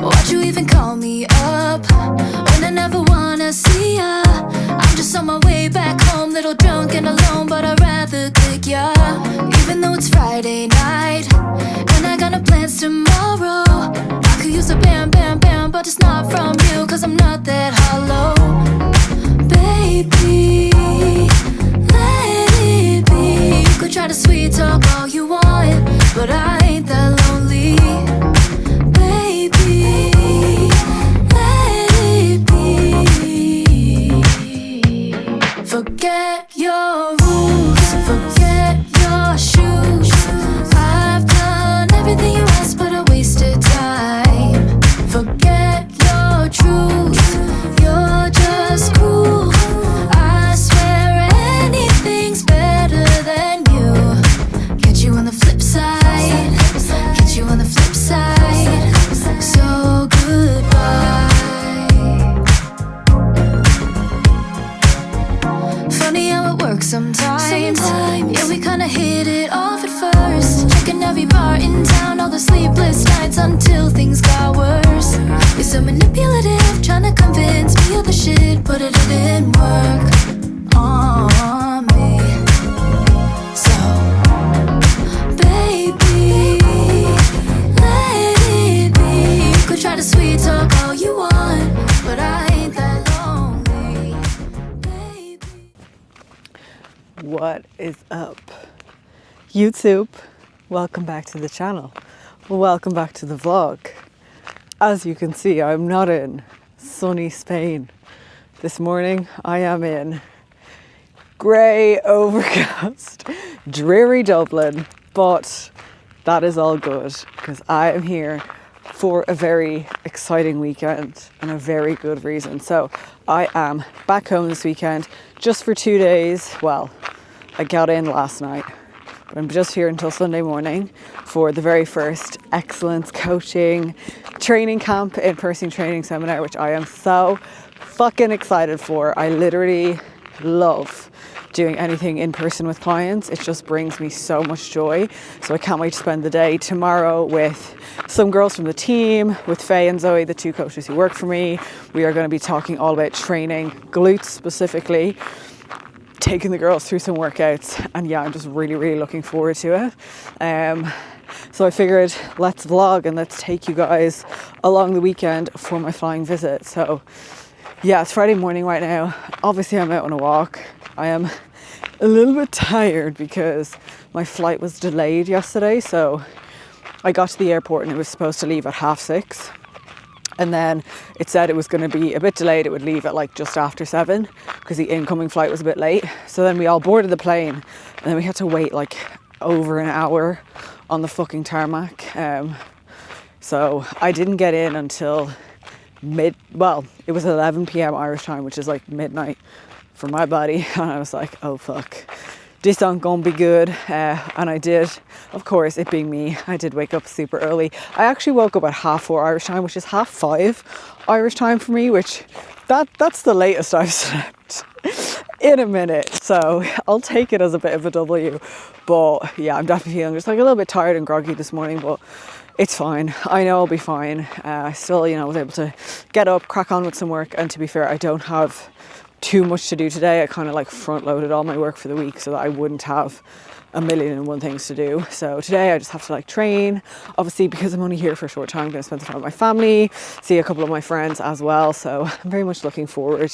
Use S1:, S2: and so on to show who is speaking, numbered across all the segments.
S1: Why'd you even call me up when I never wanna see ya? I'm just on my way back home, little drunk and alone, but I'd rather click ya. Even though it's Friday night and I got no plans tomorrow, I could use a bam bam bam, but it's not from you, cause I'm not that hollow. Baby, let it be. You could try to sweet talk all you want, but I ain't that lonely. Baby, let it be. Forget your rules, forget your shoes. I've done everything you asked, but I wasted time. Forget your truth, you're just cruel. I swear anything's better than you. Catch you on the flip side, catch you on the flip side. So goodbye. Funny how it works sometimes. Yeah, we kinda hit it off at first. Checking every bar in town, all the sleepless nights until things got worse. You're so manipulative, trying to convince me of the shit, but it didn't work on me. So, baby, let it be. You could try to sweet talk all you want, but I ain't that lonely, baby.
S2: What is up, YouTube? Welcome back to the channel. Welcome back to the vlog. As you can see, I'm not in sunny Spain this morning. I am in grey, overcast, dreary Dublin, but that is all good because I am here for a very exciting weekend and a very good reason. So I am back home this weekend just for 2 days. Well, I got in last night, but I'm just here until Sunday morning for the very first excellence coaching training camp, in-person training seminar, which I am so fucking excited for. I literally love doing anything in person with clients. It just brings me so much joy. So I can't wait to spend the day tomorrow with some girls from the team, with Faye and Zoe, the two coaches who work for me. We are going to be talking all about training glutes specifically, taking the girls through some workouts, and yeah, I'm just really looking forward to it. So I figured let's vlog and let's take you guys along the weekend for my flying visit. So yeah, it's Friday morning right now. Obviously I'm out on a walk. I am a little bit tired because my flight was delayed yesterday. So I got to the airport and it was supposed to leave at 6:30. And then it said it was going to be a bit delayed. It would leave at like just after 7 because the incoming flight was a bit late. So then we all boarded the plane and then we had to wait like over an hour on the fucking tarmac. So I didn't get in until it was 11 p.m. Irish time, which is like midnight for my body. And I was like, oh fuck, this ain't gonna be good. And I did, of course, it being me, I did wake up super early. I actually woke up at 4:30 Irish time, which is 5:30 Irish time for me, which that's the latest I've slept in a minute. So I'll take it as a bit of a W. But yeah, I'm definitely feeling just like a little bit tired and groggy this morning, but it's fine. I know I'll be fine. I still, was able to get up, crack on with some work. And to be fair, I don't have too much to do today. I kind of like front loaded all my work for the week so that I wouldn't have a million and one things to do. So today I just have to like train. Obviously, because I'm only here for a short time, I'm going to spend some time with my family, see a couple of my friends as well. So I'm very much looking forward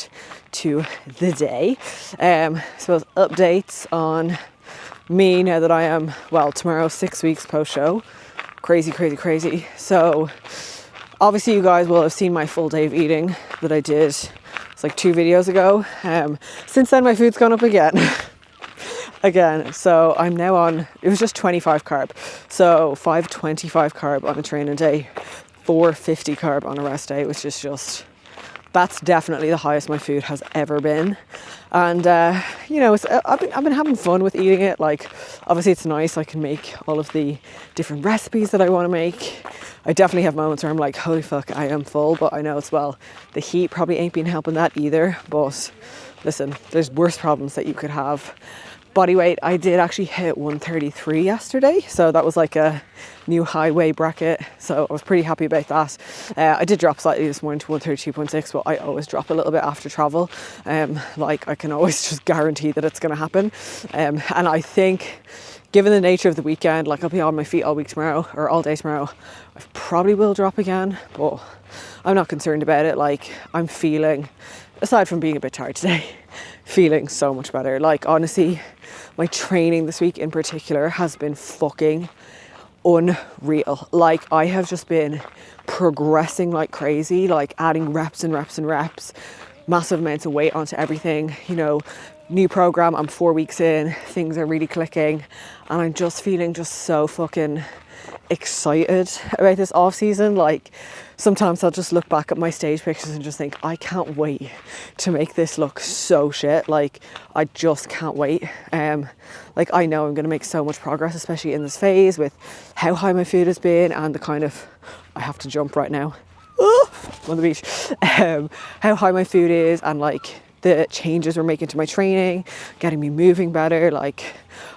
S2: to the day. I suppose updates on me now that I am, tomorrow 6 weeks post show. Crazy. So obviously you guys will have seen my full day of eating that I did. It's like 2 videos ago. Since then my food's gone up again. So I'm now on, it was just 25 carb. So 525 carb on a training day, 450 carb on a rest day, which is just, that's definitely the highest my food has ever been. And I've been having fun with eating it. Like, obviously it's nice, I can make all of the different recipes that I want to make. I definitely have moments where I'm like, holy fuck, I am full. But I know as well, the heat probably ain't been helping that either. But listen, there's worse problems that you could have. body weight, I did actually hit 133 yesterday, so that was like a new high weight bracket, so I was pretty happy about that. I did drop slightly this morning to 132.6, but I always drop a little bit after travel. Like I can always just guarantee that it's going to happen. And I think given the nature of the weekend, like I'll be on my feet all week tomorrow, or all day tomorrow, I probably will drop again, but I'm not concerned about it. Like I'm feeling, aside from being a bit tired today, feeling so much better. Like honestly, my training this week in particular has been fucking unreal. Like I have just been progressing like crazy, like adding reps and reps and reps, massive amounts of weight onto everything, you know, new program, I'm 4 weeks in, things are really clicking, and I'm just feeling just so fucking excited about this off season. Like sometimes I'll just look back at my stage pictures and just think, I can't wait to make this look so shit. Like I just can't wait. Like I know I'm going to make so much progress, especially in this phase with how high my food has been and the kind of, I have to jump right now, on the beach, how high my food is, and like the changes we're making to my training, getting me moving better. Like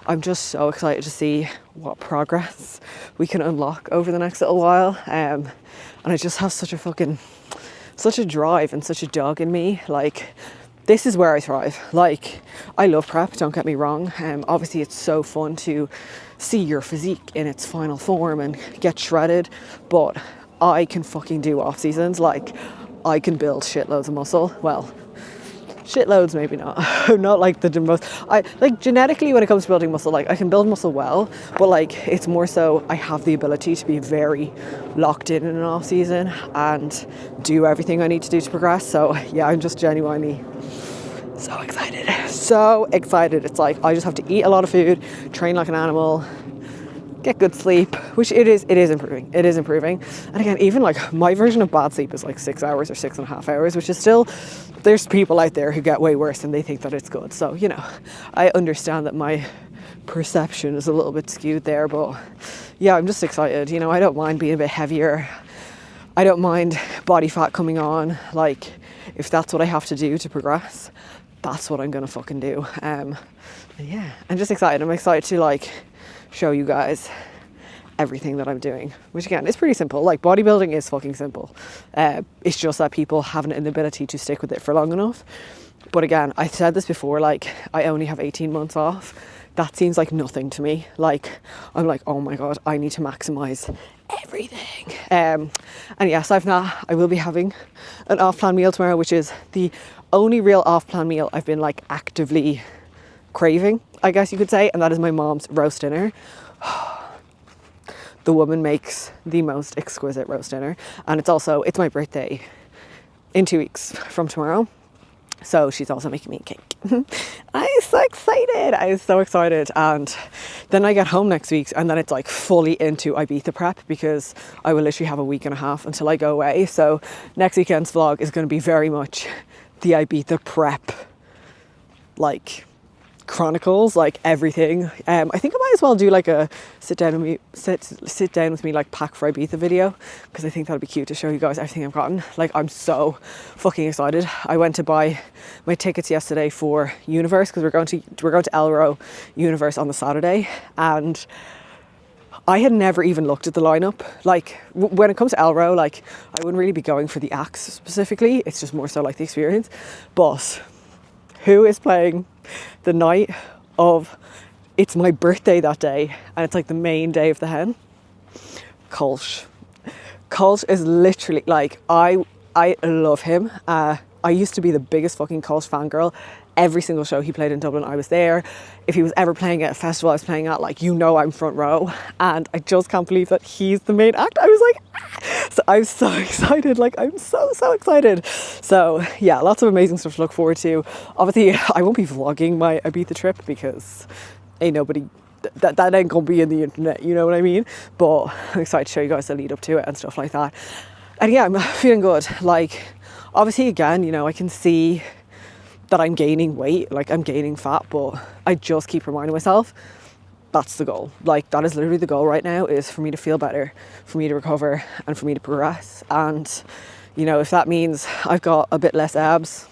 S2: I'm just so excited to see what progress we can unlock over the next little while. And I just have such a drive and such a dog in me. Like this is where I thrive. Like I love prep, don't get me wrong. Obviously it's so fun to see your physique in its final form and get shredded, but I can fucking do off seasons. Like I can build shitloads of muscle. Well, shitloads maybe not. I'm not like the most, I like genetically when it comes to building muscle, like I can build muscle well, but like it's more so I have the ability to be very locked in an off season and do everything I need to do to progress. So yeah, I'm just genuinely so excited. So excited. It's like I just have to eat a lot of food, train like an animal, get good sleep, which it is improving. It is improving. And again, even like my version of bad sleep is like 6 hours or 6.5 hours, which is still, there's people out there who get way worse and they think that it's good. So, you know, I understand that my perception is a little bit skewed there, but yeah, I'm just excited. You know, I don't mind being a bit heavier. I don't mind body fat coming on. Like if that's what I have to do to progress, that's what I'm gonna fucking do. Yeah, I'm just excited. I'm excited to like show you guys everything that I'm doing, which again is pretty simple. Like bodybuilding is fucking simple. It's just that people haven't an ability to stick with it for long enough. But again, I said this before, like I only have 18 months off. That seems like nothing to me. Like I'm like, oh my god, I need to maximize everything. And yes, I will be having an off-plan meal tomorrow, which is the only real off-plan meal I've been like actively craving, I guess you could say, and that is my mom's roast dinner. The woman makes the most exquisite roast dinner, and it's my birthday in 2 weeks from tomorrow, so she's also making me a cake. I'm so excited. And then I get home next week, and then it's like fully into Ibiza prep, because I will literally have a week and a half until I go away. So next weekend's vlog is going to be very much the Ibiza prep, like chronicles, like everything. I think I might as well do like a sit down with me like pack for Ibiza video, because I think that'd be cute to show you guys everything I've gotten. Like I'm so fucking excited. I went to buy my tickets yesterday for Universe, because we're going to Elro Universe on the Saturday, and I had never even looked at the lineup. Like when it comes to Elro, like I wouldn't really be going for the acts specifically, it's just more so like the experience. But who is playing the night of, it's my birthday that day, and it's like the main day of the hen? Kolsch is literally like, I love him. I used to be the biggest fucking Kolsch fangirl. Every single show he played in Dublin, I was there. If he was ever playing at a festival I was playing at, like, you know, I'm front row. And I just can't believe that he's the main act. I was like, ah! So I'm so excited. Like, I'm so excited. So yeah, lots of amazing stuff to look forward to. Obviously, I won't be vlogging my Ibiza trip, because ain't nobody, that ain't gonna be in the internet, you know what I mean? But I'm excited to show you guys the lead up to it and stuff like that. And yeah, I'm feeling good. Like, obviously, again, you know, I can see that I'm gaining weight, like I'm gaining fat, but I just keep reminding myself that's the goal. Like that is literally the goal right now, is for me to feel better, for me to recover, and for me to progress. And you know, if that means I've got a bit less abs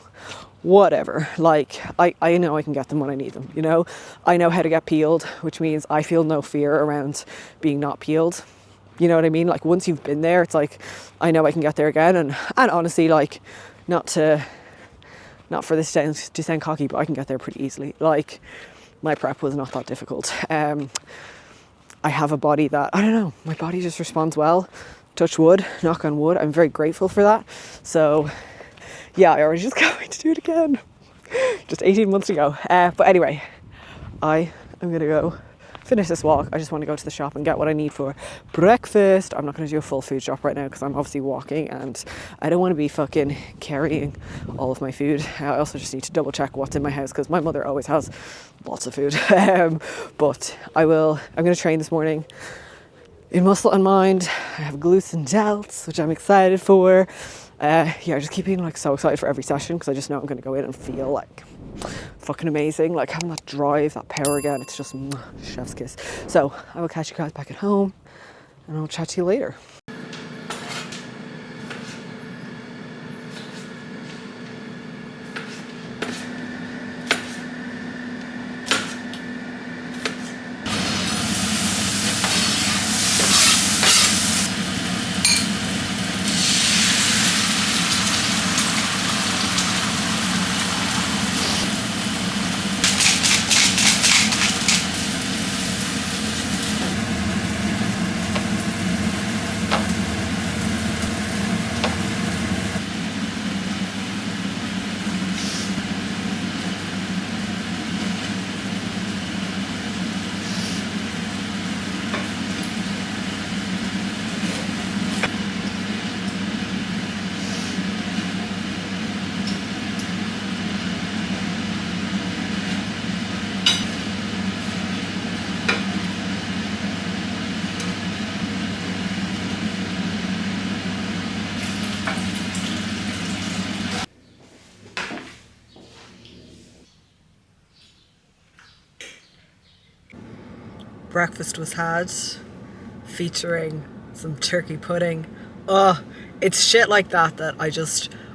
S2: whatever. Like, I know I can get them when I need them, you know? I know how to get peeled, which means I feel no fear around being not peeled. You know what I mean? Like, once you've been there, it's like, I know I can get there again. And honestly, like, not for this to sound cocky, but I can get there pretty easily. Like, my prep was not that difficult. I have a body that, I don't know, my body just responds well. Touch wood, knock on wood. I'm very grateful for that. So yeah, I already just can't wait to do it again. Just 18 months ago. But anyway, I am gonna go finish this walk. I just want to go to the shop and get what I need for breakfast. I'm not going to do a full food shop right now because I'm obviously walking and I don't want to be fucking carrying all of my food. I also just need to double check what's in my house because my mother always has lots of food. But I'm going to train this morning in muscle and mind. I have glutes and delts, which I'm excited for. I just keep being like so excited for every session because I just know I'm going to go in and feel like fucking amazing, like having that drive, that power again. It's just chef's kiss. So I will catch you guys back at home and I'll chat to you later. Breakfast was had, featuring some turkey pudding. Oh, it's shit like that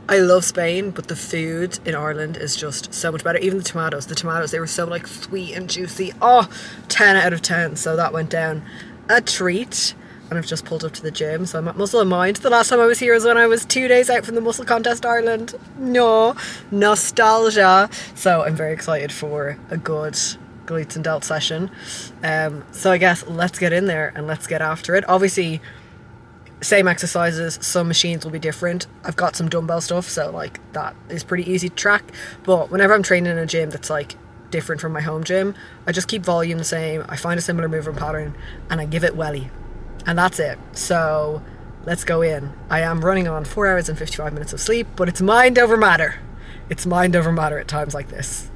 S2: I love Spain, but the food in Ireland is just so much better. Even the tomatoes, they were so like sweet and juicy. Oh, 10 out of 10. So that went down a treat. And I've just pulled up to the gym, so I'm at Muscle and Mind. The last time I was here was when I was 2 days out from the Muscle Contest Ireland. No, nostalgia. So I'm very excited for a good glutes and delts session. So I guess let's get in there and let's get after it. Obviously, same exercises, some machines will be different. I've got some dumbbell stuff, so like that is pretty easy to track. But whenever I'm training in a gym that's like different from my home gym, I just keep volume the same. I find a similar movement pattern and I give it welly. And that's it. So let's go in. I am running on 4 hours and 55 minutes of sleep, but it's mind over matter. It's mind over matter at times like this.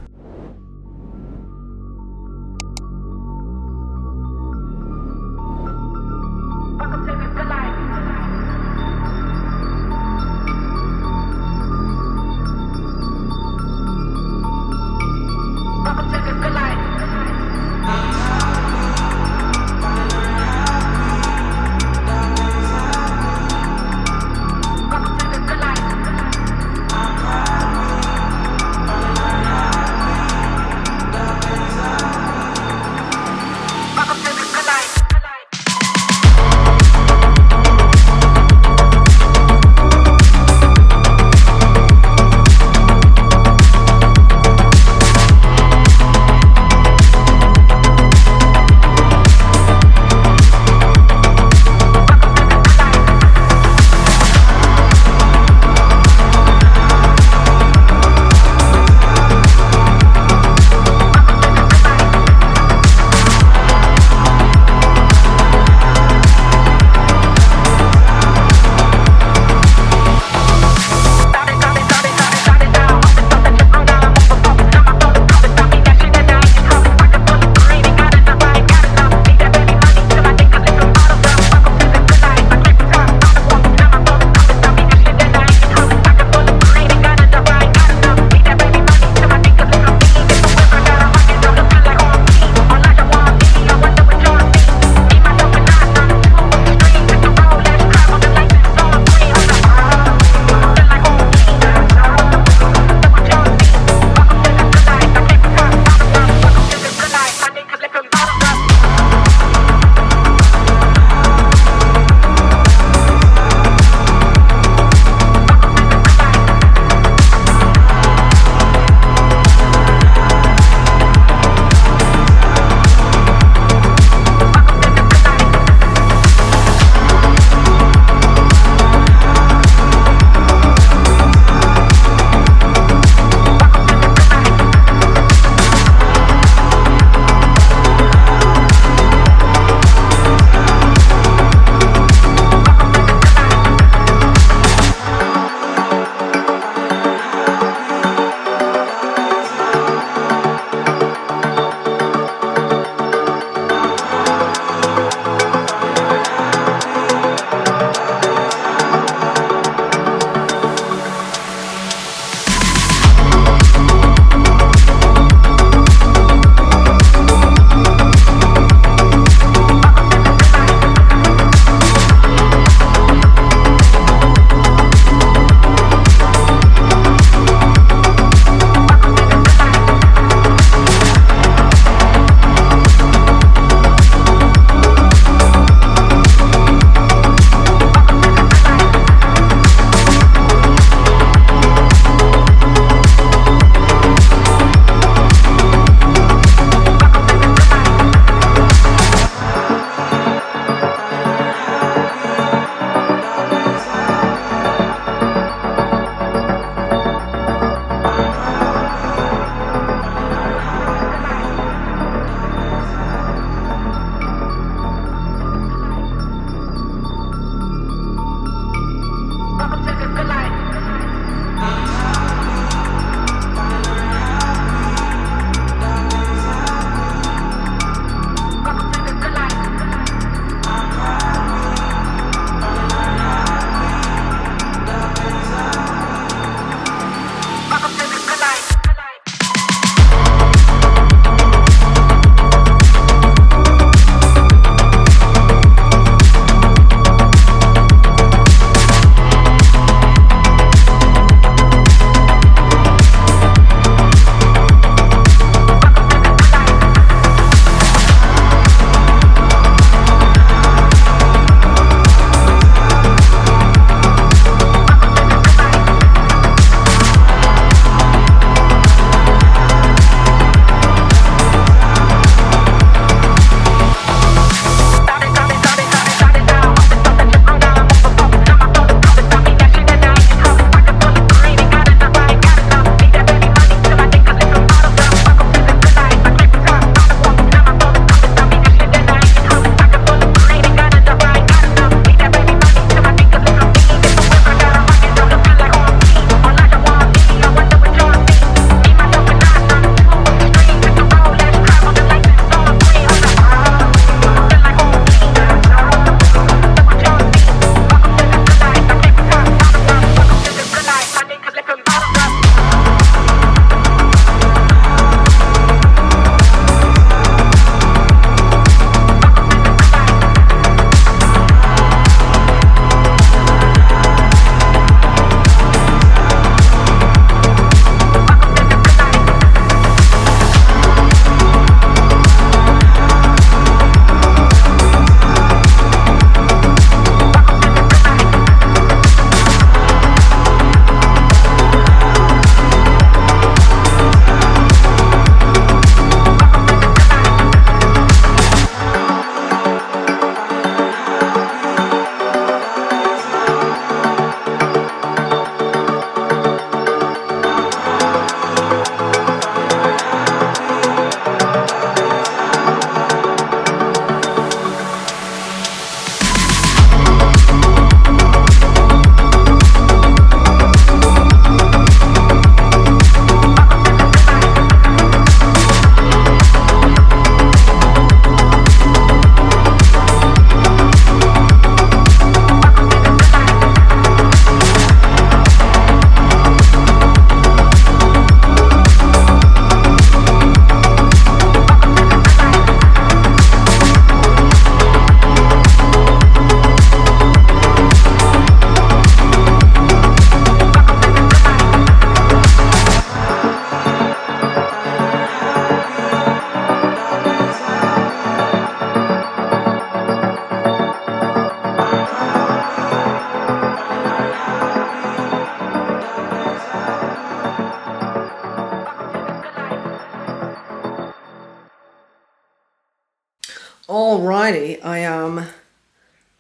S2: Alrighty, I am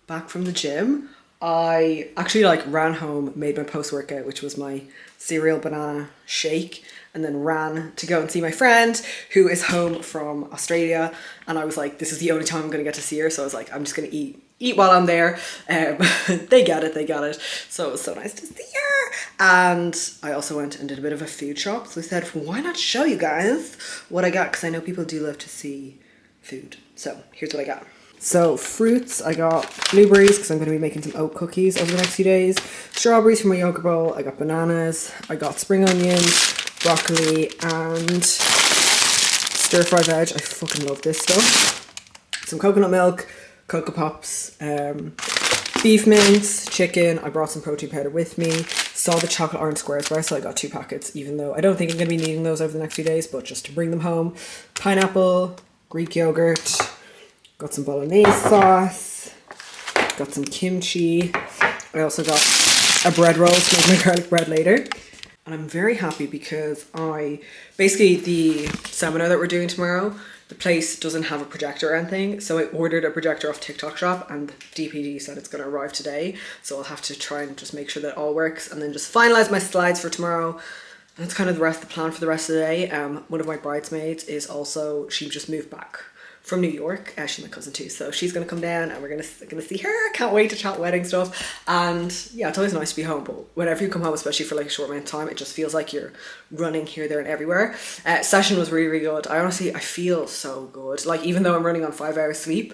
S2: back from the gym. I actually ran home, made my post-workout, which was my cereal banana shake, and then ran to go and see my friend who is home from Australia. And I was like, this is the only time I'm gonna get to see her, so I was like, I'm just gonna eat while I'm there. They get it. So it was so nice to see her. And I also went and did a bit of a food shop. So I said, why not show you guys what I got? Because I know people do love to see food. So here's what I got. So fruits, I got blueberries because I'm going to be making some oat cookies over the next few days. Strawberries for my yogurt bowl. I got bananas. I got spring onions, broccoli, and stir-fried veg. I fucking love this stuff. Some coconut milk, Cocoa Pops, beef mince, chicken. I brought some protein powder with me. Saw the chocolate orange squares bar, so I got 2 packets, even though I don't think I'm going to be needing those over the next few days, but just to bring them home. Pineapple, Greek yogurt. Got some bolognese sauce, got some kimchi. I also got a bread roll to make my garlic bread later. And I'm very happy because the seminar that we're doing tomorrow, the place doesn't have a projector or anything. So I ordered a projector off TikTok Shop and DPD said it's going to arrive today. So I'll have to try and just make sure that it all works and then just finalize my slides for tomorrow. And that's kind of the plan for the rest of the day. One of my bridesmaids is also, she just moved back from New York. She's my cousin too, so she's gonna come down and we're gonna see her. Can't wait to chat wedding stuff. And yeah, it's always nice to be home, but whenever you come home, especially for a short amount of time, it just feels like you're running here, there and everywhere. Session was really good. I feel so good. Even though I'm running on 5 hours sleep,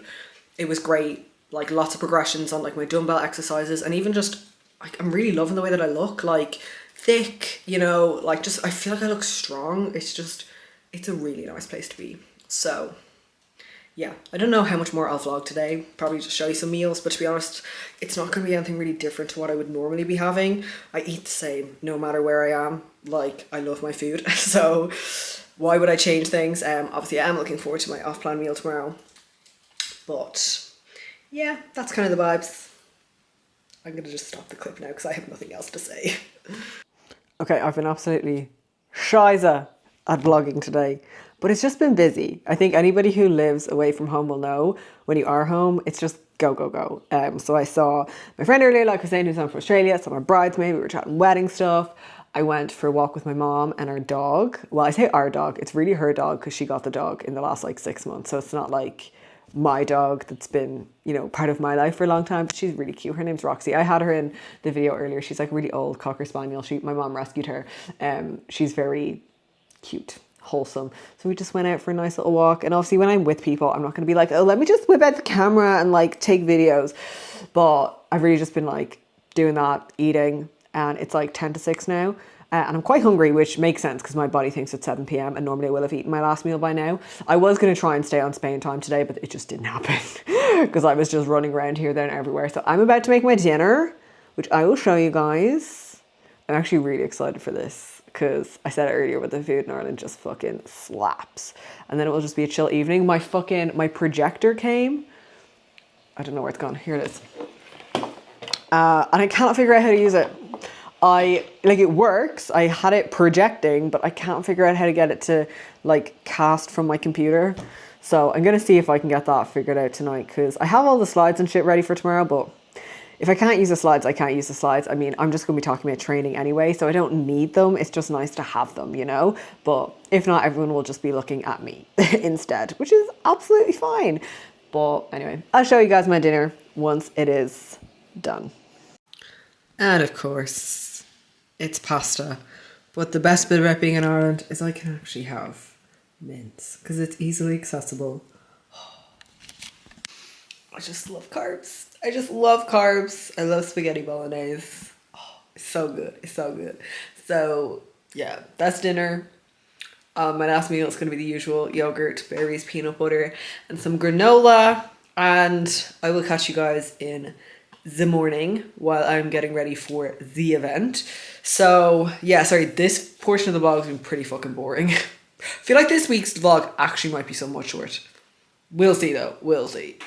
S2: it was great. Lots of progressions on my dumbbell exercises, and even just I'm really loving the way that I look, thick, I feel like I look strong. It's a really nice place to be. So yeah, I don't know how much more I'll vlog today. Probably just show you some meals, but to be honest, it's not going to be anything really different to what I would normally be having. I eat the same no matter where I am. I love my food, so why would I change things? Obviously I am looking forward to my off-plan meal tomorrow. But yeah, that's kind of the vibes. I'm going to just stop the clip now because I have nothing else to say. Okay, I've been absolutely shiza at vlogging today. But it's just been busy. I think anybody who lives away from home will know when you are home, it's just go, go, go. So I saw my friend earlier, like I was saying, who's on from Australia, saw my bridesmaid, we were chatting wedding stuff. I went for a walk with my mom and our dog. Well, I say our dog, it's really her dog because she got the dog in the last 6 months. So it's not like my dog that's been, part of my life for a long time, but she's really cute. Her name's Roxy. I had her in the video earlier. She's a really old Cocker Spaniel. My mom rescued her. She's very cute, wholesome. So we just went out for a nice little walk. And obviously when I'm with people, I'm not going to be oh, let me just whip out the camera and take videos. But I've really just been doing that, eating, and it's 10 to 6 now. And I'm quite hungry, which makes sense because my body thinks it's 7 p.m. and normally I will have eaten my last meal by now. I was going to try and stay on Spain time today, but it just didn't happen because I was just running around here, there and everywhere. So I'm about to make my dinner, which I will show you guys. I'm actually really excited for this because I said it earlier, but the food in Ireland just fucking slaps. And then it will just be a chill evening. My projector came. I don't know where it's gone. Here it is. And I cannot figure out how to use it. It works. I had it projecting, but I can't figure out how to get it to cast from my computer. So I'm going to see if I can get that figured out tonight because I have all the slides and shit ready for tomorrow, but if I can't use the slides, I can't use the slides. I mean, I'm just going to be talking about training anyway, so I don't need them. It's just nice to have them, But if not, everyone will just be looking at me instead, which is absolutely fine. But anyway, I'll show you guys my dinner once it is done. And of course, it's pasta. But the best bit about being in Ireland is I can actually have mince because it's easily accessible. I just love carbs. I just love carbs. I love spaghetti bolognese. Oh, it's so good. It's so good. So yeah, that's dinner. My last meal is going to be the usual yogurt, berries, peanut butter, and some granola. And I will catch you guys in the morning while I'm getting ready for the event. So yeah, sorry, this portion of the vlog has been pretty fucking boring. I feel like this week's vlog actually might be somewhat short. We'll see though. We'll see.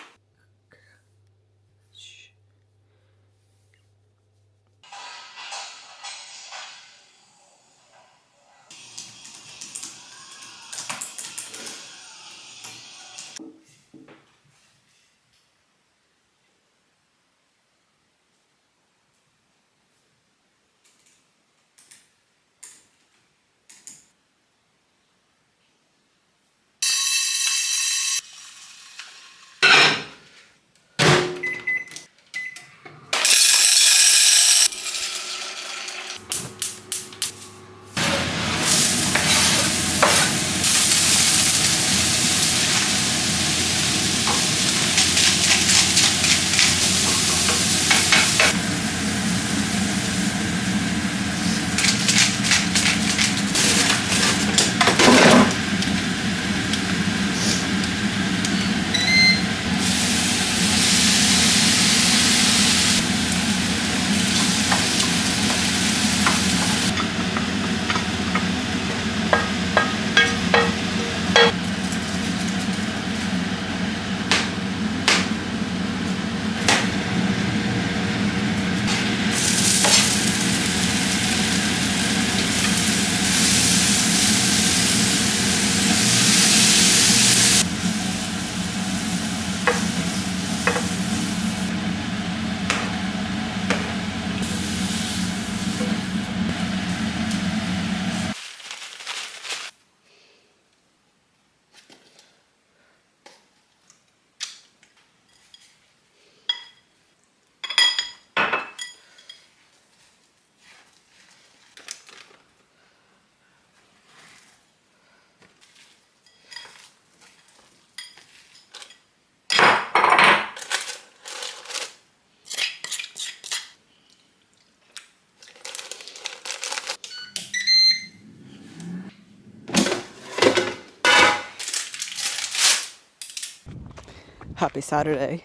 S2: happy Saturday.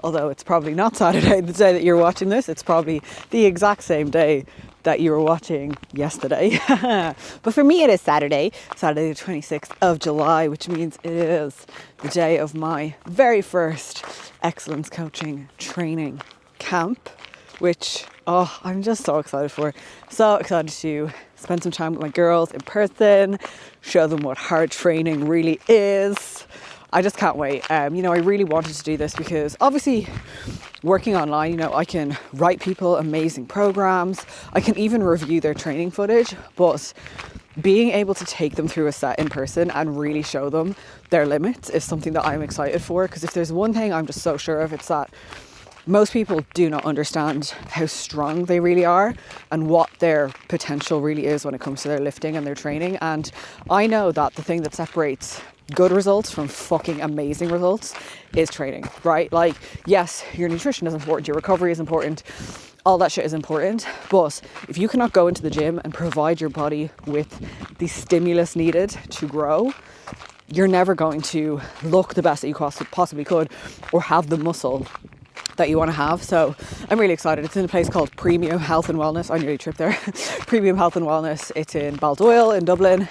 S2: Although it's probably not Saturday, the day that you're watching this, it's probably the exact same day that you were watching yesterday. But for me it is Saturday the 26th of July, which means it is the day of my very first excellence coaching training camp, which, oh, I'm just so excited for. So excited to spend some time with my girls in person, show them what hard training really is. I just can't wait. I really wanted to do this because obviously working online, I can write people amazing programs. I can even review their training footage, but being able to take them through a set in person and really show them their limits is something that I'm excited for. Because if there's one thing I'm just so sure of, it's that most people do not understand how strong they really are and what their potential really is when it comes to their lifting and their training. And I know that the thing that separates good results from fucking amazing results is training, right? Like, yes, your nutrition is important, your recovery is important, all that shit is important, but if you cannot go into the gym and provide your body with the stimulus needed to grow, you're never going to look the best that you possibly could or have the muscle that you want to have. So I'm really excited. It's in a place called Premium Health and Wellness. I nearly tripped there. Premium Health and Wellness. It's in Baldoyle in Dublin.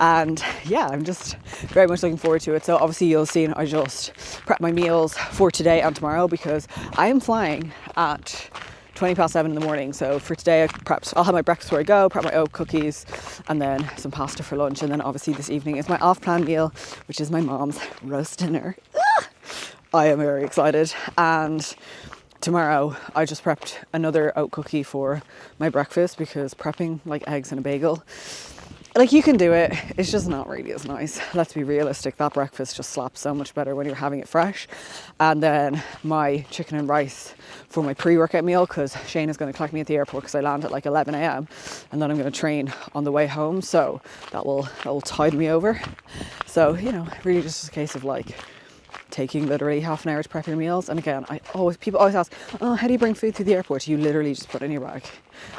S2: And yeah, I'm just very much looking forward to it. So obviously you'll see I just prep my meals for today and tomorrow because I am flying at 7:20 in the morning. So for today I'll have my breakfast before I go, prep my oat cookies and then some pasta for lunch. And then obviously this evening is my off-plan meal, which is my mom's roast dinner. I am very excited. And tomorrow I just prepped another oat cookie for my breakfast because prepping like eggs and a bagel, like, you can do it, it's just not really as nice. Let's be realistic, that breakfast just slaps so much better when you're having it fresh. And then my chicken and rice for my pre-workout meal, because Shane is going to collect me at the airport because I land at like 11 a.m. and then I'm going to train on the way home, so that will tide me over. So, really just a case of like taking literally half an hour to prep your meals. And again, people always ask, oh, how do you bring food through the airport? You literally just put it in your bag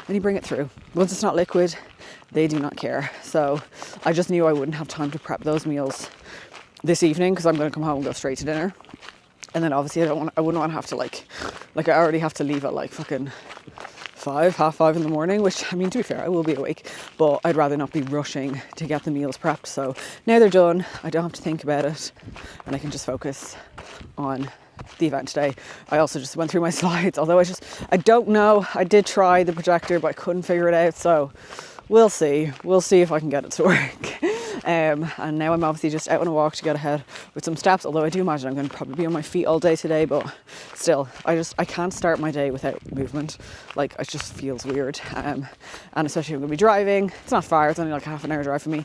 S2: and you bring it through. Once it's not liquid, they do not care. So I just knew I wouldn't have time to prep those meals this evening because I'm going to come home and go straight to dinner. And then obviously I wouldn't want to have to like I already have to leave at like fucking 5:30 in the morning, which, I mean, to be fair, I will be awake, but I'd rather not be rushing to get the meals prepped. So now they're done, I don't have to think about it and I can just focus on the event today. I also just went through my slides, although I don't know, I did try the projector but I couldn't figure it out, so we'll see if I can get it to work. And now I'm obviously just out on a walk to get ahead with some steps, although I do imagine I'm going to probably be on my feet all day today, but still, I can't start my day without movement. Like, it just feels weird. And especially if I'm going to be driving, it's not far, it's only like a half an hour drive for me,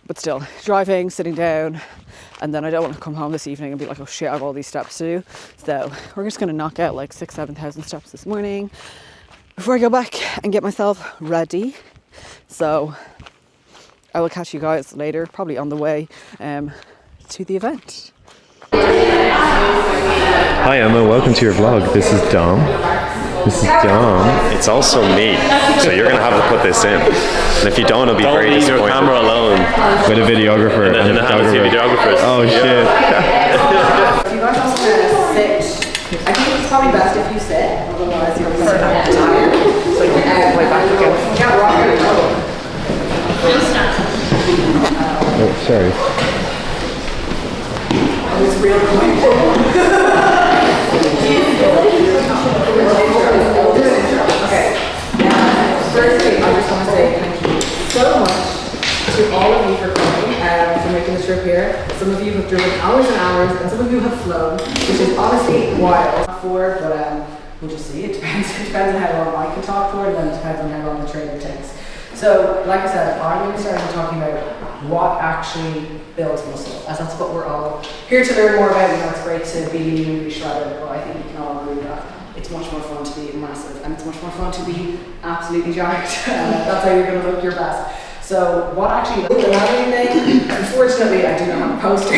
S2: but still, driving, sitting down, and then I don't want to come home this evening and be like, oh shit, I have all these steps to do. So we're just going to knock out like 6,000-7,000 steps this morning before I go back and get myself ready. So I will catch you guys later, probably on the way to the event.
S3: Hi Emma, welcome to your vlog. This is Dom.
S4: It's also me, so you're going to have to put this in. And if you don't, it'll be very disappointing. Don't leave your camera alone.
S3: With a videographer.
S4: And the videographers.
S3: Oh shit.
S2: If you guys also kind of sit, I think it's probably best if you sit, otherwise you're going to get tired. So you can add way back again. Yeah, we're all going to go.
S3: Oh, sorry.
S2: It's real quick. Okay. Firstly, I just want to say thank you so much to all of you for coming, for making the trip here. Some of you have driven hours and hours, and some of you have flown, which is honestly wild. But we'll just see. It depends on how long I can talk for, and then it depends on how long the trainer takes. So, like I said, I'm going to start talking about what actually builds muscle, as that's what we're all here to learn more about. It's great to be lean and be shredded, but I think we can all agree that it's much more fun to be massive, and it's much more fun to be absolutely jacked. That's how you're going to look your best. So, what actually the anatomy thing? Unfortunately, I do not have a poster.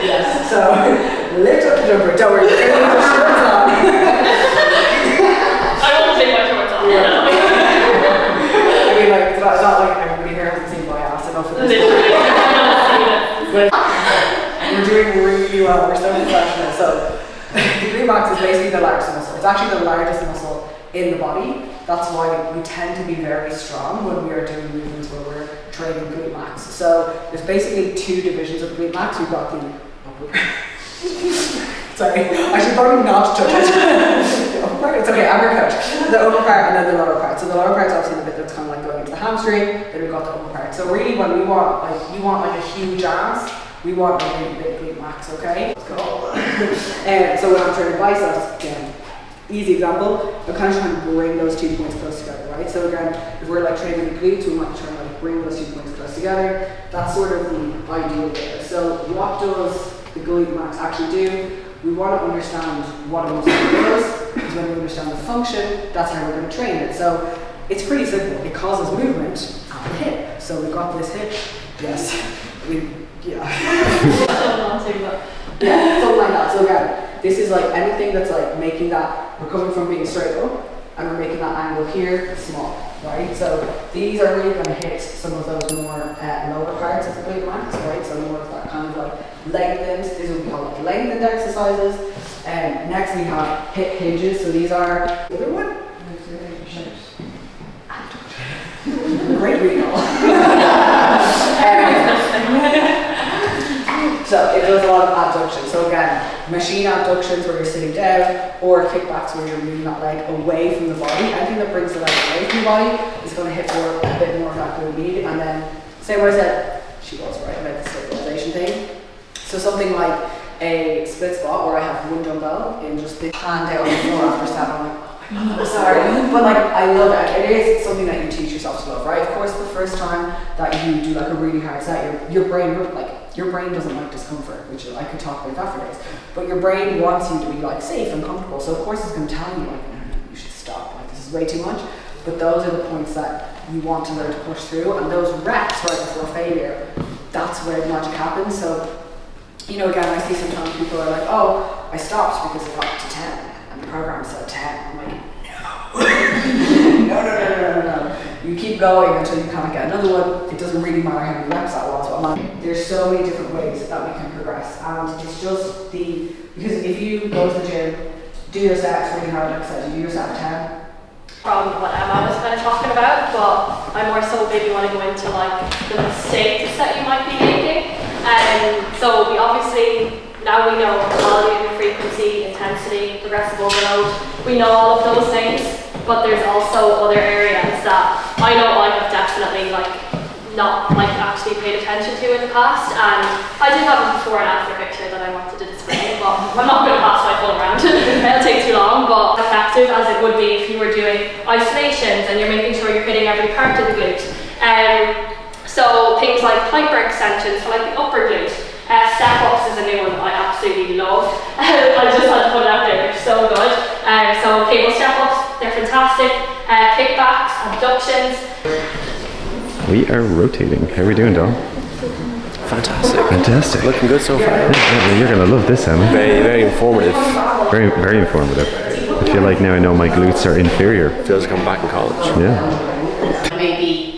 S2: Yes. So, lift up the jumper. Don't worry, you're going to leave the shorts on. I mean, like, it's not like everybody here hasn't seen my ass enough for this. The glute max is basically the largest muscle. It's actually the largest muscle in the body. That's why we tend to be very strong when we are doing movements where we're training glute max. So there's basically two divisions of glute max. We've got the sorry, I should probably not touch it. The upper part, it's okay, I'm your coach. The upper part and then the lower part. So the lower part's obviously the bit that's kind of like going into the hamstring, then we've got the upper part. So really when we want, like, you want like a huge ass, we want a really big glute max, okay? Let's go. So when I'm training biceps, again, easy example, I'm kind of trying to bring those 2 points close together, right? So again, if we're like training the glutes, we want to try and like bring those 2 points close together. That's sort of the ideal there. So what does the glute max actually do? We want to understand what a muscle does, because when we understand the function, that's how we're going to train it. So it's pretty simple. It causes movement at the hip. So we've got this hip. Yes. Yeah. Something like that. So again, this is like anything that's like making that, we're coming from being straight up, and we're making that angle here small, right? So these are really going to hit some of those more lower parts of the glute max, right? So more of that kind of like lengthened, these would be called like lengthened exercises. Next we have hip hinges, so these are, the other one? Great recall. So it does a lot of abduction. So again, machine abductions where you're sitting down, or kickbacks where you're moving that leg away from the body. Anything that brings the leg away from the body is going to hit for a bit more of that glute med. And then, say what I said, she was right about the stabilization thing. So something like a split squat where I have one dumbbell in just the hand out on the floor after standing. I'm like, I'm sorry, but like I love it. It is something that you teach yourself to love, right? Of course, the first time that you do like a really hard set, your brain doesn't like discomfort, which I could talk about that for days. But your brain wants you to be like safe and comfortable, so of course it's going to tell you like, no, you should stop. Like this is way too much. But those are the points that you want to learn to push through, and those reps right before failure, that's where the magic happens. So, you know, again, I see sometimes people are like, oh, I stopped because I got to 10. And the program said 10. I'm like, no. You keep going until you kind of get another one. It doesn't really matter how many reps that was. But there's so many different ways that we can progress. And it's just because if you go to the gym, do your sets really hard, like I said, you do your set of 10.
S5: From what Emma was kind of talking about, but I more so maybe want to go into like the mistakes that you might be making. So we obviously, now we know quality, frequency, intensity, progressive overload. We know all of those things, but there's also other areas that I know I have definitely not actually paid attention to in the past. And I did have a before and after picture that I wanted to display, but I'm not going to pass my phone around. It'll take too long, but effective as it would be if you were doing isolations and you're making sure you're hitting every part of the glute. So things like hyperextensions for like the upper glute. Step-ups is a new one I absolutely love. I just had to put it out there, they're so good. So cable step-ups, they're fantastic. Kickbacks, abductions.
S3: We are rotating. How are we doing, Dom? Fantastic.
S4: Looking good so far.
S3: Yeah, you're going to love this, Emma.
S4: Very, very informative.
S3: Very, very informative. I feel like now I know my glutes are inferior.
S4: Feels like I'm back in college.
S3: Yeah.
S6: Maybe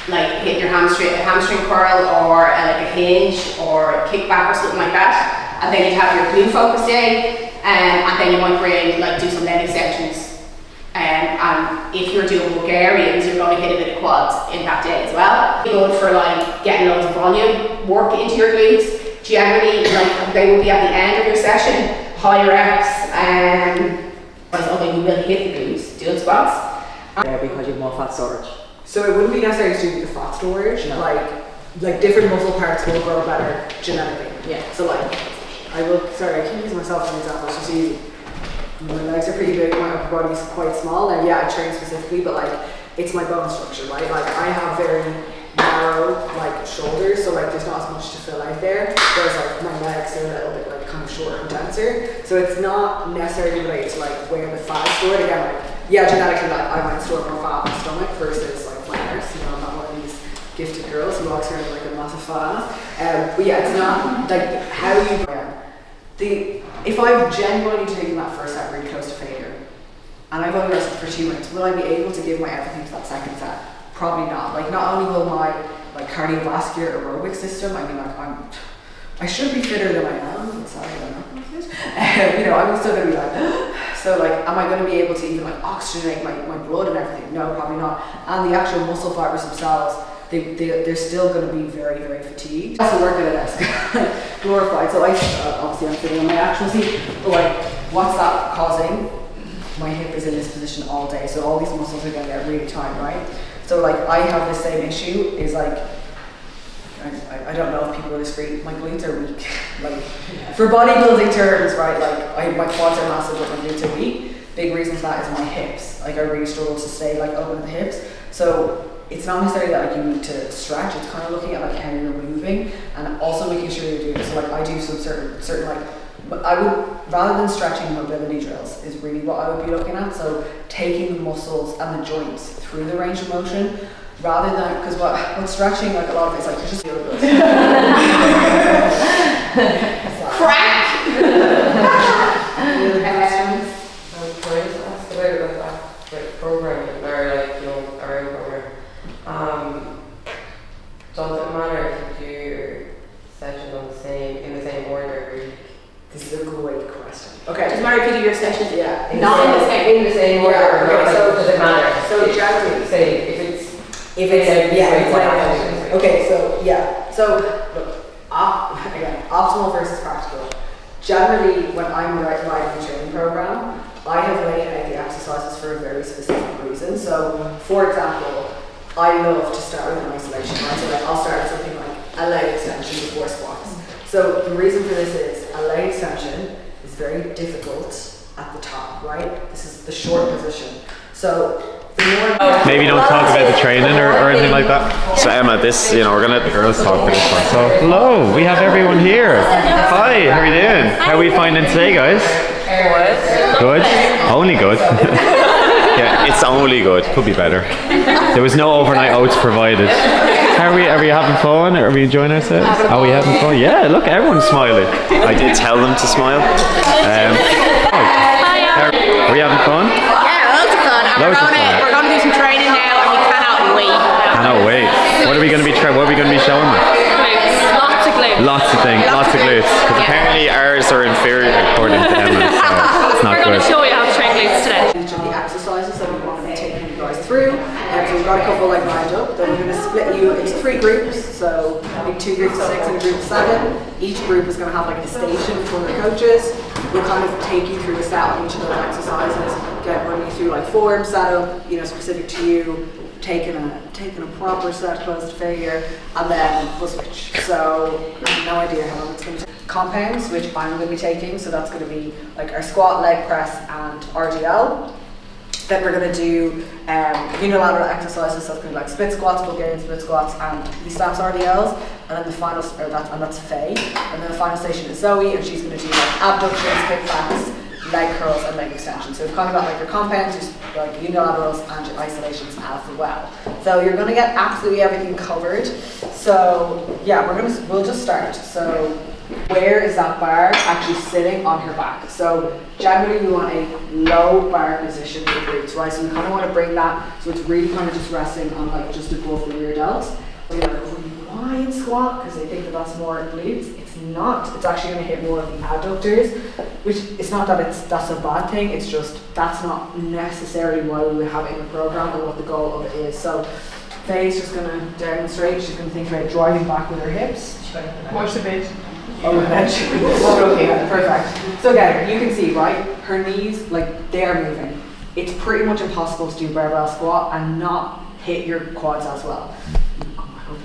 S6: like hit your hamstring curl or like a hinge or a kickback or something like that, and then you'd have your glute focus day, and then you might do some leg extensions. And if you're doing Bulgarians, you're going to hit a bit of quads in that day as well. You're going for like getting loads of volume work into your glutes. Generally, they will be at the end of your session, higher reps, although you will hit the glutes doing squats.
S7: Because you have more fat storage.
S2: So it wouldn't be necessary to do the fat storage.
S7: No.
S2: Like different muscle parts will grow better genetically.
S7: Yeah.
S2: So I can't use myself as an example, it's just easy. My legs are pretty big, my upper body is quite small. Now I train specifically, but it's my bone structure, right? I have very narrow shoulders, so there's not as much to fill out there. Whereas my legs are a little bit kind of shorter and denser. So it's not necessarily related to where the fat is stored. Again, genetically I might store more fat in my stomach versus my arse. You know, I'm not one of these gifted girls who walks around with a massive fat ass. But it's not how you if I'm genuinely taking that first set really close to failure, and I've only rested for 2 minutes, will I be able to give my everything to that second set? Probably not. Not only will my cardiovascular aerobic system, I should be fitter than I am, but sorry, I'm not fit.
S7: You know, I'm still gonna be like, so like, am I gonna be able to even like oxygenate my blood and everything? No, probably not. And the actual muscle fibers themselves, they're still gonna be very, very fatigued. I also work at a desk, glorified. So obviously I'm sitting on my actual seat, but like, what's that causing? My hip is in this position all day, so all these muscles are gonna get really tight, right? So like, I have the same issue, is like, I don't know if people will agree, my glutes are weak. Like, for bodybuilding terms, right, like, my quads are massive, but my glutes are weak. Big reason for that is my hips. Like, I really struggle to stay, like, open at the hips. So, it's not necessarily that, like, you need to stretch, it's kind of looking at, like, how you're moving, and also making sure you're doing it. So, like, I do some certain, like, I would, rather than stretching, mobility drills is really what I would be looking at. So, taking the muscles and the joints through the range of motion, rather than, because what stretching, like a lot of it's like, you just feel good.
S6: Crack!
S8: Any other questions? I was trying to ask about that, like programming, or like, you know, our own program. Does it matter if you do your sessions in the same order?
S7: This is a great question.
S6: Okay, does it matter if you do your sessions?
S7: Yeah.
S6: Not in the same.
S8: In the same order.
S7: Yeah, okay,
S8: like,
S7: so
S8: does it matter?
S7: So generally,
S8: Say
S7: if it's
S8: yeah.
S7: Okay, so yeah. So look, again, optimal versus practical. Generally, when I'm writing a training program, I have laid out the exercises for a very specific reason. So, for example, I love to start with an isolation, right? So like, I'll start with something like a leg extension before squats. So the reason for this is a leg extension is very difficult at the top, right? This is the short position. So the more
S3: Maybe don't talk about the training or anything like that.
S4: So Emma, this, you know, we're gonna.
S3: The girls talk to this one. So hello, we have everyone here. Hi, how are you doing? How are we finding today, guys? Good. Only good.
S4: Yeah, it's only good.
S3: Could be better. There was no overnight oats provided. Are we having fun? Are we enjoying ourselves? Are we having fun? Yeah, look, everyone's smiling.
S4: I did tell them to smile.
S3: Are we having fun?
S6: Yeah, loads of fun. And
S3: Loads of fun.
S6: we're going to do some training now, and we cannot wait.
S3: Cannot wait. What are we going to be showing them?
S5: Lots of glutes.
S3: Lots of things, lots of glutes. Because
S4: Apparently ours are inferior according to Emma, so it's not
S5: We're going
S4: good.
S5: to show you how to train glutes today.
S7: each of the exercises that we want to be taking you guys through. So we've got a couple like lined up. Then we're going to split you into 3 groups. So I think 2 groups of 6 and a group of 7. Each group is going to have like a station for the coaches. We'll kind of take you through a set on each of those exercises, run you through like form setup, you know, specific to you, taking a proper set close to failure, and then we'll switch. So I have no idea how long it's going to take. Compounds, which I'm going to be taking, so that's going to be like our squat, leg press, and RDL. Then we're going to do unilateral exercises, so it's going to be like split squats, Bulgarian split squats, and the slaps RDLs. And then the final, that's Faye. And then the final station is Zoe, and she's going to do like abductions, kickbacks, leg curls, and leg extensions. So we've kind of got like your compounds, your like unilaterals, and your isolations as well. So you're going to get absolutely everything covered. So yeah, we'll just start. So where is that bar actually sitting on her back? So generally we want a low bar position for glutes, right? So we kind of want to bring that so it's really kind of just resting on like just above the rear delts. We're going to really wide squat because they think that that's more glutes. It's not. It's actually going to hit more of the adductors, which it's not that that's a bad thing. It's just that's not necessarily why we would have it in the program and what the goal of it is. So Faye's just going to demonstrate. She's going to think about driving back with her hips.
S5: Watch the bench.
S7: Oh, the bench. Okay, perfect. So again, you can see, right? Her knees, like, they're moving. It's pretty much impossible to do barbell squat and not hit your quads as well.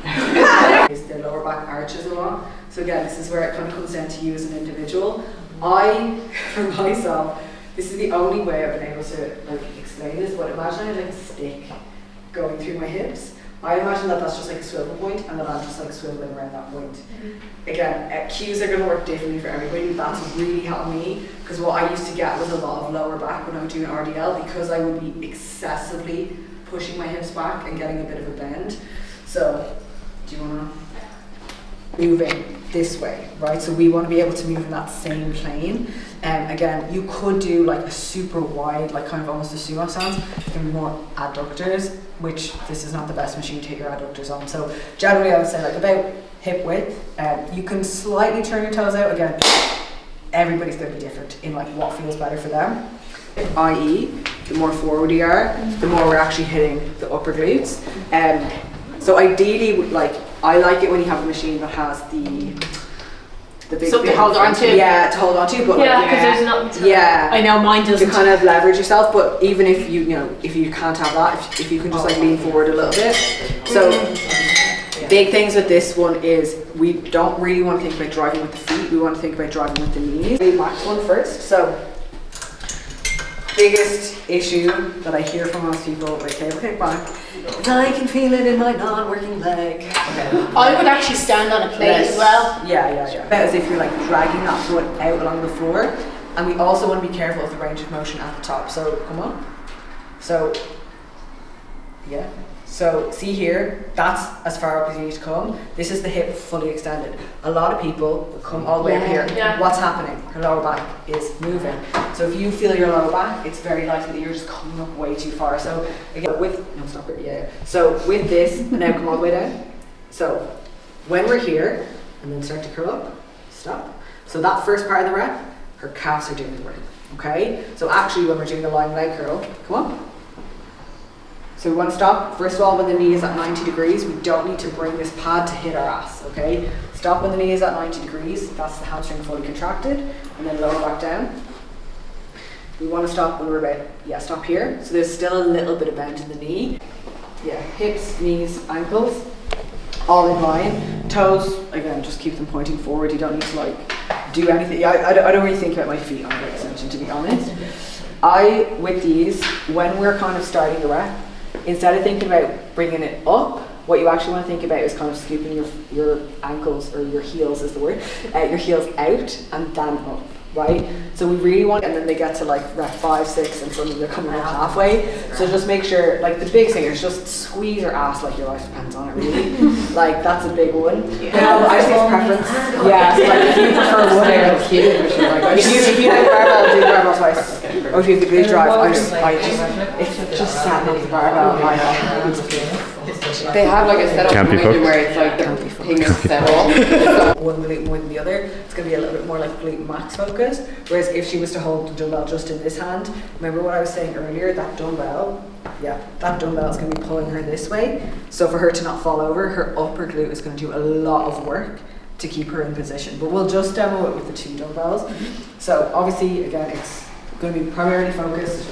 S7: Their lower back arches a lot. So again, this is where it kind of comes down to you as an individual. For myself, this is the only way I've been able to like explain this, but imagine I had like a stick going through my hips. I imagine that that's just like a swivel point, and that I'm just like swiveling around that point. Again, cues are going to work differently for everybody, but that's really helped me, because what I used to get was a lot of lower back when I was doing RDL, because I would be excessively pushing my hips back and getting a bit of a bend. So, do you want to moving this way, right? So we want to be able to move in that same plane. Again, you could do like a super wide, like kind of almost a sumo stance, and more adductors, which this is not the best machine to hit your adductors on. So generally I would say like about hip width. You can slightly turn your toes out. Again, everybody's going to be different in like what feels better for them. I.e., the more forward we are, the more we're actually hitting the upper glutes. So ideally, like I like it when you have a machine that has the big
S6: Something to hold on to.
S7: Yeah, to hold on to. But
S5: Yeah,
S7: like,
S5: because there's nothing to
S7: yeah,
S6: I know mine
S7: to
S6: doesn't.
S7: kind of leverage yourself. But even if you know if you can't have that, if you can just like lean forward a little bit. So big things with this one is we don't really want to think about driving with the feet. We want to think about driving with the knees. Max one first. So biggest issue that I hear from most people with cable kickback is I can feel it in my non-working leg.
S6: I would actually stand on a plate as well.
S7: Yeah. As if you're like dragging that foot out along the floor. And we also want to be careful of the range of motion at the top. So come on. So yeah. So see here, that's as far up as you need to come. This is the hip fully extended. A lot of people will come all the way up here.
S5: Yeah.
S7: What's happening? Her lower back is moving. So if you feel your lower back, it's very likely that you're just coming up way too far. So again, stop it, yeah. So with this, now come all the way down. So when we're here, and then start to curl up, stop. So that first part of the rep, her calves are doing the work, okay? So actually when we're doing the lying leg curl, come on. So we want to stop, first of all, when the knee is at 90 degrees. We don't need to bring this pad to hit our ass, okay? Stop when the knee is at 90 degrees. That's the hamstring fully contracted. And then lower back down. We want to stop when we're about, stop here. So there's still a little bit of bend in the knee. Yeah, hips, knees, ankles, all in line. Toes, again, just keep them pointing forward. You don't need to like do anything. I don't really think about my feet on leg extension, to be honest. With these, when we're kind of starting the rep, instead of thinking about bringing it up, what you actually want to think about is kind of scooping your ankles, or your heels is the word, your heels out and then up, right? So we really want, and then they get to like rep 5, 6, and suddenly they're coming up halfway. So just make sure, like the big thing is just squeeze your ass like your life depends on it, really. Like that's a big one. I just think preference. Yeah, so like if you prefer one, if you like barbell, do barbell twice. Or if you have the glute drive, it's just sat next to the barbell.
S8: They have like a setup
S3: Can't be
S8: behind you
S3: cooked.
S8: where it's like the thing is set up.
S7: One glute more than the other, it's going to be a little bit more like glute max focus. Whereas if she was to hold the dumbbell just in this hand, remember what I was saying earlier, that dumbbell is going to be pulling her this way. So for her to not fall over, her upper glute is going to do a lot of work to keep her in position. But we'll just demo it with the 2 dumbbells. So obviously, again, it's going to be primarily focused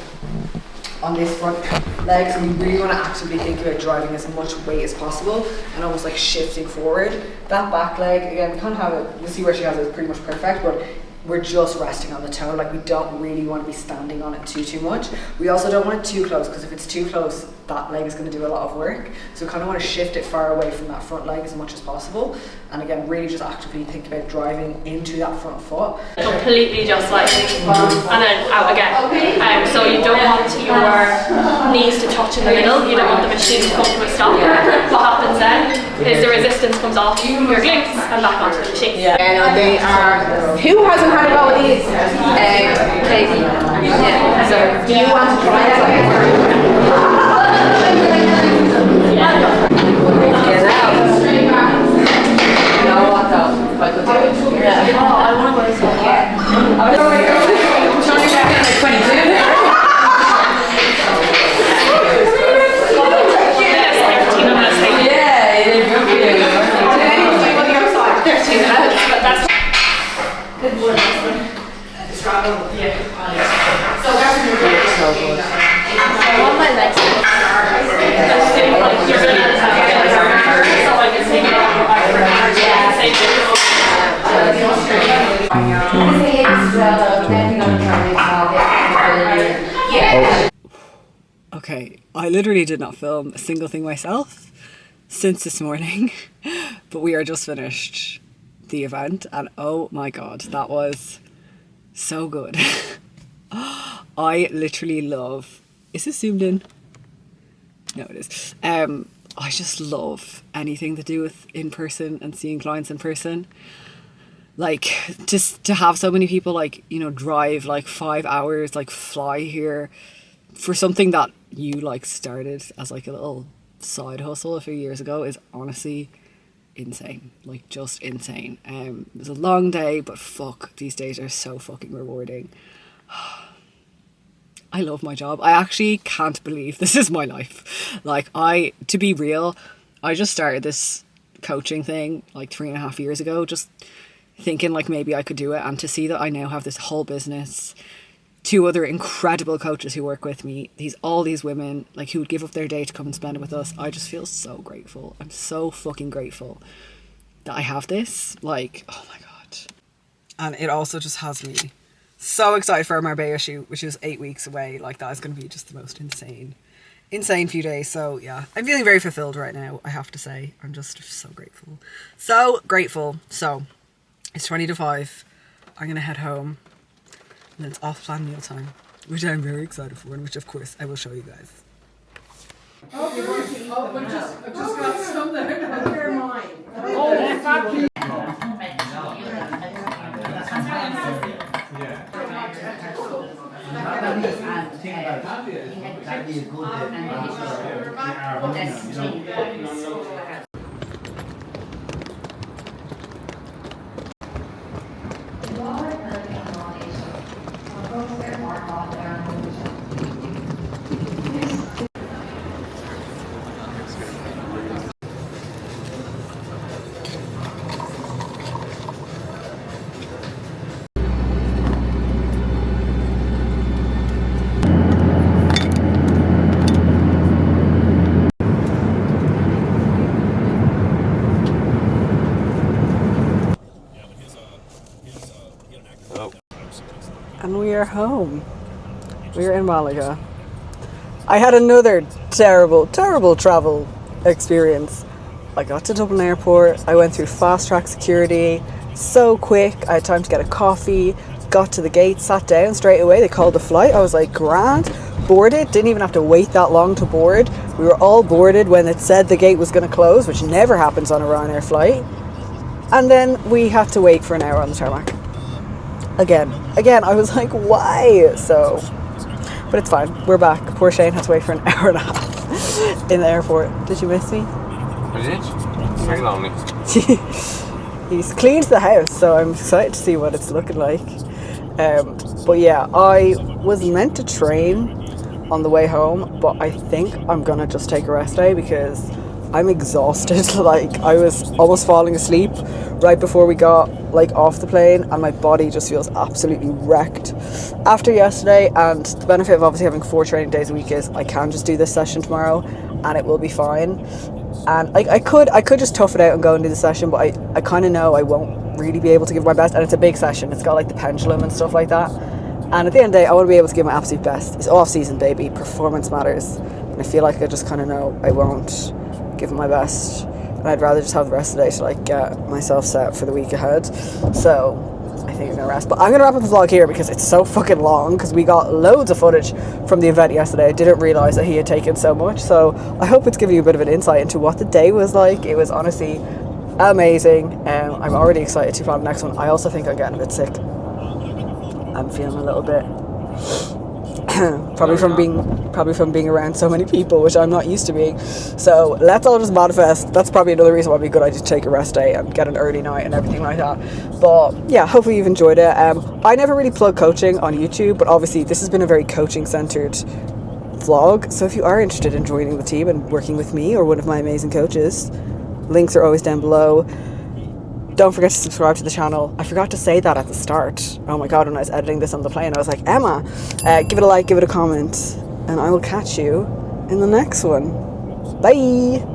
S7: on this front leg, so we really want to actively think about driving as much weight as possible and almost like shifting forward. That back leg, again, we can't have it, you'll see where she has it, it's pretty much perfect, but we're just resting on the toe. Like we don't really want to be standing on it too much. We also don't want it too close, because if it's too close, that leg is going to do a lot of work. So we kind of want to shift it far away from that front leg as much as possible. And again, really just actively think about driving into that front foot.
S5: Completely just like, and then out again. So you don't want your knees to touch in the middle. You don't want the machine to come to a stop. What happens then is the resistance comes off your glutes and back onto the machine.
S6: And they are. Who hasn't had a go with these? Katie. Yeah. So do you want to try it?
S5: I want to go to school.
S2: Okay, I literally did not film a single thing myself since this morning, but we are just finished the event and oh my god, that was so good. I literally love, is this zoomed in? No, it is. I just love anything to do with in person and seeing clients in person. Like just to have so many people like, you know, drive like 5 hours, like fly here for something that you like started as like a little side hustle a few years ago is honestly insane, like just insane. It was a long day, but fuck, these days are so fucking rewarding. I love my job. I actually can't believe this is my life. Like, to be real, I just started this coaching thing like 3.5 years ago, just thinking like maybe I could do it, and to see that I now have this whole business, 2 other incredible coaches who work with me, all these women like who would give up their day to come and spend it with us. I just feel so grateful. I'm so fucking grateful that I have this. Like, oh my god. And it also just has me so excited for our Marbella shoot, which is 8 weeks away. Like, that is going to be just the most insane few days. So yeah, I'm feeling very fulfilled right now, I have to say. I'm just so grateful. So grateful. So it's 20 to 5. I'm going to head home. And then it's off-plan meal time, which I'm very excited for, and which of course I will show you guys.
S7: I've just got some there. They're mine.
S2: And we are home. We are in Malaga. I had another terrible travel experience. I got to Dublin Airport. I went through fast track security so quick. I had time to get a coffee, got to the gate, sat down straight away. They called the flight. I was like, grand. Boarded. Didn't even have to wait that long to board. We were all boarded when it said the gate was going to close, which never happens on a Ryanair flight. And then we had to wait for an hour on the tarmac. Again, I was like, why? So, but it's fine. We're back. Poor Shane had to wait for an hour and a half in the airport. Did you miss me?
S9: I did. Very lonely.
S2: He's cleaned the house, so I'm excited to see what it's looking like. But yeah, I was meant to train on the way home, but I think I'm gonna just take a rest day because I'm exhausted. Like, I was almost falling asleep right before we got like off the plane, and my body just feels absolutely wrecked after yesterday. And the benefit of obviously having 4 training days a week is I can just do this session tomorrow and it will be fine. And I could just tough it out and go and do the session, but I kind of know I won't really be able to give my best. And it's a big session. It's got like the pendulum and stuff like that. And at the end of the day, I want to be able to give my absolute best. It's off season, baby. Performance matters. And I feel like I just kind of know I won't give my best, and I'd rather just have the rest of the day to like get myself set for the week ahead. So I think I'm gonna rest, but I'm gonna wrap up the vlog here because it's so fucking long, because we got loads of footage from the event yesterday. I didn't realize that he had taken so much, so I hope it's giving you a bit of an insight into what the day was like. It was honestly amazing. I'm already excited to plan the next one. I also think I'm getting a bit sick. I'm feeling a little bit probably from being around so many people, which I'm not used to being. So let's all just manifest. That's probably another reason why it'd be good I just take a rest day and get an early night and everything like that. But yeah, hopefully you've enjoyed it. I never really plug coaching on YouTube, but obviously this has been a very coaching centered vlog. So if you are interested in joining the team and working with me or one of my amazing coaches, links are always down below. Don't forget to subscribe to the channel. I forgot to say that at the start. Oh my god, when I was editing this on the plane, I was like, Emma, give it a like, give it a comment, and I will catch you in the next one. Bye!